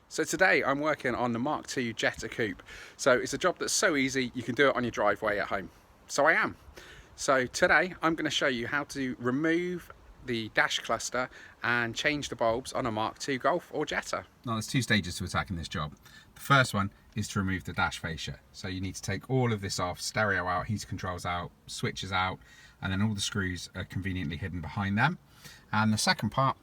So today I'm working on the Mark II Jetta coupe. So it's a job that's so easy you can do it on your driveway at home. So I am. So today I'm going to show you how to remove the dash cluster and change the bulbs on a Mark II Golf or Jetta. Now there's two stages to attacking this job. The first one is to remove the dash fascia. So you need to take all of this off, stereo out, heater controls out, switches out, and then all the screws are conveniently hidden behind them. And the second part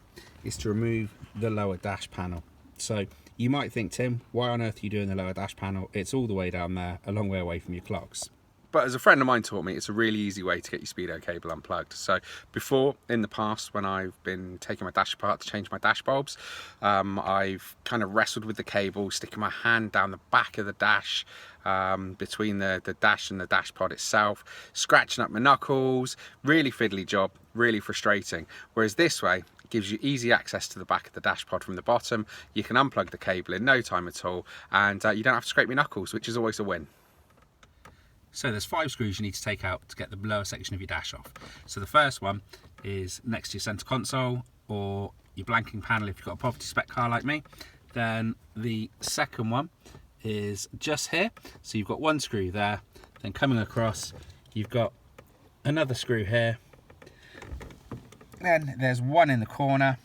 is to remove the lower dash panel. So you might think, Tim, why on earth are you doing the lower dash panel? It's all the way down there, a long way away from your clocks. But as a friend of mine taught me, it's a really easy way to get your Speedo cable unplugged. So before, in the past, when I've been taking my dash apart to change my dash bulbs, I've kind of wrestled with the cable, sticking my hand down the back of the dash, between the dash and the dash pod itself, scratching up my knuckles. Really fiddly job, really frustrating. Whereas this way, it gives you easy access to the back of the dash pod from the bottom. You can unplug the cable in no time at all, and you don't have to scrape your knuckles, which is always a win. So there's 5 screws you need to take out to get the lower section of your dash off. So the first one is next to your centre console or your blanking panel if you've got a poverty spec car like me. Then the second one is just here. So you've got one screw there, then coming across you've got another screw here. Then there's one in the corner,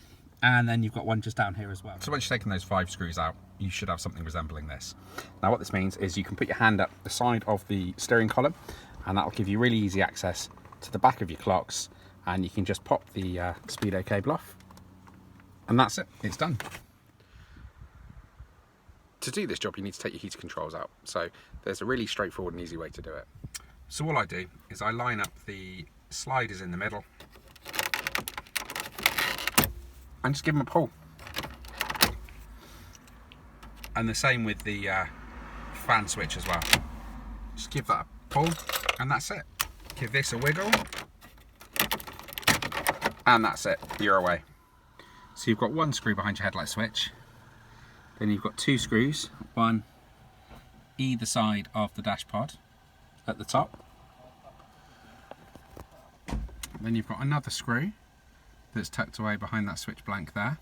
and then you've got one just down here as well. So once you've taken those 5 screws out, you should have something resembling this. Now what this means is you can put your hand up the side of the steering column, and that'll give you really easy access to the back of your clocks, and you can just pop the Speedo cable off, and that's it, it's done. To do this job, you need to take your heater controls out. So there's a really straightforward and easy way to do it. So all I do is I line up the sliders in the middle and just give them a pull. And the same with the fan switch as well. Just give that a pull, and that's it. Give this a wiggle, and that's it, you're away. So you've got one screw behind your headlight switch, then you've got 2 screws, one either side of the dash pod at the top. Then you've got another screw that's tucked away behind that switch blank there.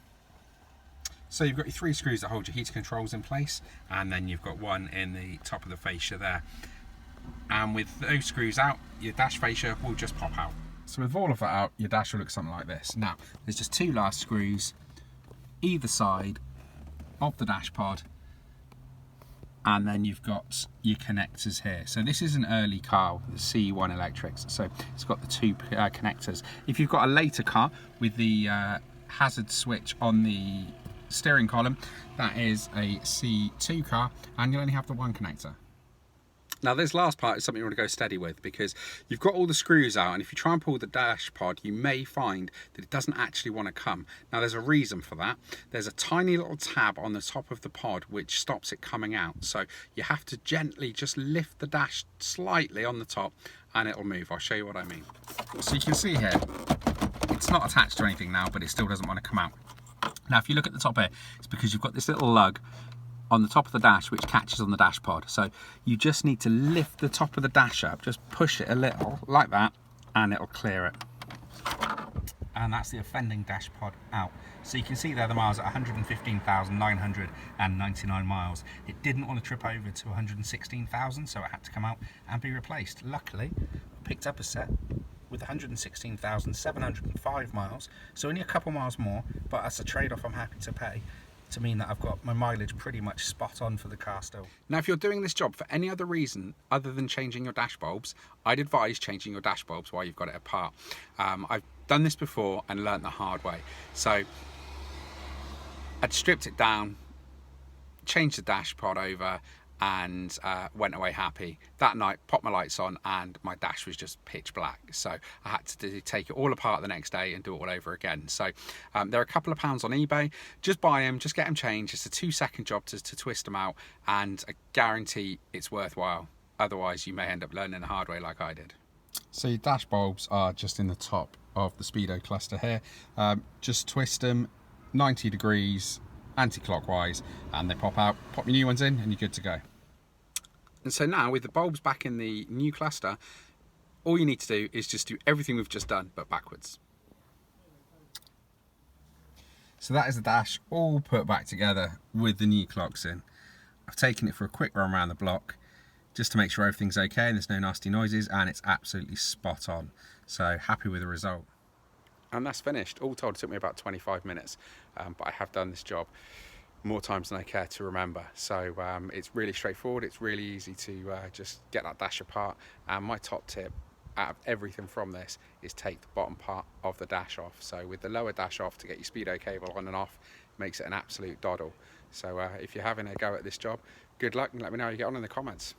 So you've got your 3 screws that hold your heater controls in place, and then you've got one in the top of the fascia there. And with those screws out, your dash fascia will just pop out. So with all of that out, your dash will look something like this. Now, there's just 2 last screws either side of the dash pod, and then you've got your connectors here. So this is an early car, the C1 Electrics, so it's got the 2 connectors. If you've got a later car with the hazard switch on the steering column, that is a C2 car, and you'll only have the 1 connector. Now this last part is something you want to go steady with, because you've got all the screws out, and if you try and pull the dash pod, you may find that it doesn't actually want to come. Now there's a reason for that. There's a tiny little tab on the top of the pod which stops it coming out. So you have to gently just lift the dash slightly on the top and it'll move. I'll show you what I mean. So you can see here, it's not attached to anything now, but it still doesn't want to come out. Now if you look at the top here, it's because you've got this little lug on the top of the dash which catches on the dash pod. So you just need to lift the top of the dash up, just push it a little like that, and it'll clear it. And that's the offending dash pod out. So you can see there the miles at 115,999 miles. It didn't want to trip over to 116,000, so it had to come out and be replaced. Luckily, I picked up a set with 116,705 miles, so only a couple miles more, but that's a trade-off I'm happy to pay, to mean that I've got my mileage pretty much spot on for the car still. Now if you're doing this job for any other reason other than changing your dash bulbs, I'd advise changing your dash bulbs while you've got it apart. I've done this before and learnt the hard way. So I'd stripped it down, changed the dash pod over, and went away happy. That night, popped my lights on, and my dash was just pitch black. So I had to take it all apart the next day and do it all over again. So they're a couple of pounds on eBay. Just buy them, just get them changed. It's a 2-second job to twist them out, and I guarantee it's worthwhile. Otherwise, you may end up learning the hard way like I did. So your dash bulbs are just in the top of the Speedo cluster here. Just twist them 90 degrees anti-clockwise, and they pop out. Pop your new ones in and you're good to go. And so now with the bulbs back in the new cluster, all you need to do is just do everything we've just done but backwards. So that is the dash all put back together with the new clocks in. I've taken it for a quick run around the block just to make sure everything's okay and there's no nasty noises, and it's absolutely spot on. So happy with the result. And that's finished. All told, it took me about 25 minutes, but I have done this job more times than I care to remember. So it's really straightforward. It's really easy to just get that dash apart. And my top tip out of everything from this is take the bottom part of the dash off. So with the lower dash off to get your Speedo cable on and off, makes it an absolute doddle. So if you're having a go at this job, good luck and let me know how you get on in the comments.